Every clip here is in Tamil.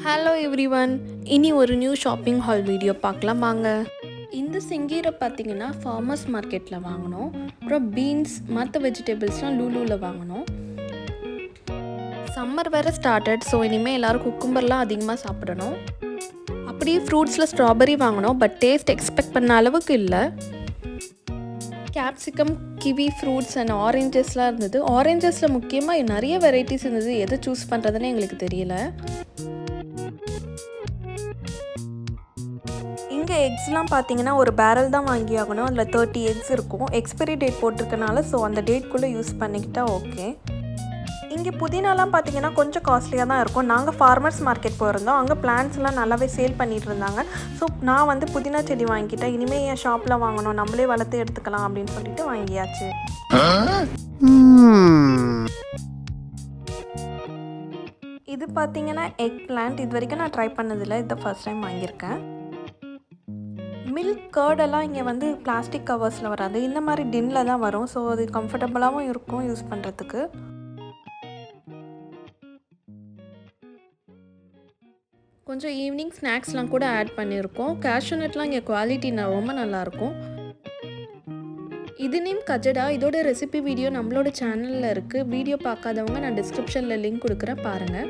ஹலோ எவ்ரிவன், இனி ஒரு நியூ ஷாப்பிங் ஹால் வீடியோ பார்க்கலாம் வாங்க. இந்த செங்கீரை பார்த்தீங்கன்னா ஃபார்மர்ஸ் மார்க்கெட்டில் வாங்கினோம். அப்புறம் பீன்ஸ் மற்ற வெஜிடபிள்ஸ்லாம் லூலூவில் வாங்கினோம். சம்மர் வேறு ஸ்டார்டட், ஸோ இனிமேல் எல்லோரும் குக்கும்பர்லாம் அதிகமாக சாப்பிடணும். அப்படியே ஃப்ரூட்ஸில் ஸ்ட்ராபெரி வாங்கினோம், பட் டேஸ்ட் எக்ஸ்பெக்ட் பண்ண அளவுக்கு இல்லை. கேப்சிகம், கிவி ஃப்ரூட்ஸ் அண்ட் ஆரேஞ்சஸ்லாம் இருந்தது. ஆரேஞ்சஸில் முக்கியமாக நிறைய வெரைட்டிஸ் இருந்தது. எதை சூஸ் பண்ணுறதுன்னு எங்களுக்கு தெரியல. இங்கே எக்ஸ்லாம் பார்த்தீங்கன்னா ஒரு பேரல் தான் வாங்கி ஆகணும். அதில் 30 எக்ஸ் இருக்கும். எக்ஸ்பைரி டேட் போட்டிருக்கனால ஸோ அந்த டேட்குள்ளே யூஸ் பண்ணிக்கிட்டால் ஓகே. இங்கே புதினாலாம் பார்த்தீங்கன்னா கொஞ்சம் காஸ்ட்லியாக தான் இருக்கும். நாங்கள் ஃபார்மர்ஸ் மார்க்கெட் போயிருந்தோம். அங்கே பிளான்ட்ஸ்லாம் நல்லாவே சேல் பண்ணிகிட்டு இருந்தாங்க. ஸோ நான் வந்து புதினா செடி வாங்கிக்கிட்டேன். இனிமேல் என் ஷாப்பில் வாங்கணும், நம்மளே வளர்த்து எடுத்துக்கலாம் அப்படின்னு சொல்லிட்டு வாங்கியாச்சு. இது பார்த்தீங்கன்னா எக் பிளான்ட். இது வரைக்கும் நான் ட்ரை பண்ணதில்லை, இதை ஃபர்ஸ்ட் டைம் வாங்கியிருக்கேன். மில்க் கர்டெல்லாம் இங்கே வந்து பிளாஸ்டிக் கவர்ஸில் வராது, இந்த மாதிரி டின்னில் தான் வரும். ஸோ அது கம்ஃபர்டபுளாகவும் இருக்கும் யூஸ் பண்ணுறதுக்கு. கொஞ்சம் ஈவினிங் ஸ்நாக்ஸ்லாம் கூட ஆட் பண்ணியிருக்கோம். கேஷ்யூ நட்லாம் இங்கே குவாலிட்டி ரொம்ப நல்லாயிருக்கும். இது நேம் கஜடா. இதோட ரெசிபி வீடியோ நம்மளோட சேனலில் இருக்குது. வீடியோ பார்க்காதவங்க நான் டிஸ்கிரிப்ஷனில் லிங்க் கொடுக்குறேன், பாருங்கள்.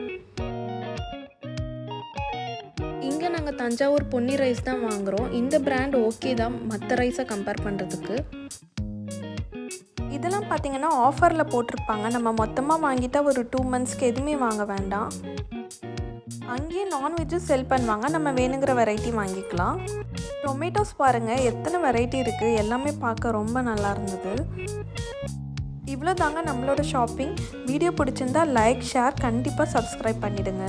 இங்கே நாங்கள் தஞ்சாவூர் பொன்னி ரைஸ் தான் வாங்குகிறோம். இந்த பிராண்ட் ஓகே தான் மற்ற ரைஸை கம்பேர் பண்ணுறதுக்கு. இதெல்லாம் பார்த்தீங்கன்னா ஆஃபரில் போட்டிருப்பாங்க. நம்ம மொத்தமாக வாங்கிட்டால் ஒரு 2 மந்த்ஸ்க்கு எதுவுமே வாங்க வேண்டாம். அங்கேயே நான்வெஜ்ஜும் செல் பண்ணுவாங்க, நம்ம வேணுங்கிற வெரைட்டி வாங்கிக்கலாம். டொமேட்டோஸ் பாருங்கள் எத்தனை வெரைட்டி இருக்குது, எல்லாமே பார்க்க ரொம்ப நல்லா இருந்தது. இவ்வளோ தாங்க நம்மளோட ஷாப்பிங். வீடியோ பிடிச்சிருந்தா லைக், ஷேர், கண்டிப்பாக சப்ஸ்கிரைப் பண்ணிவிடுங்க.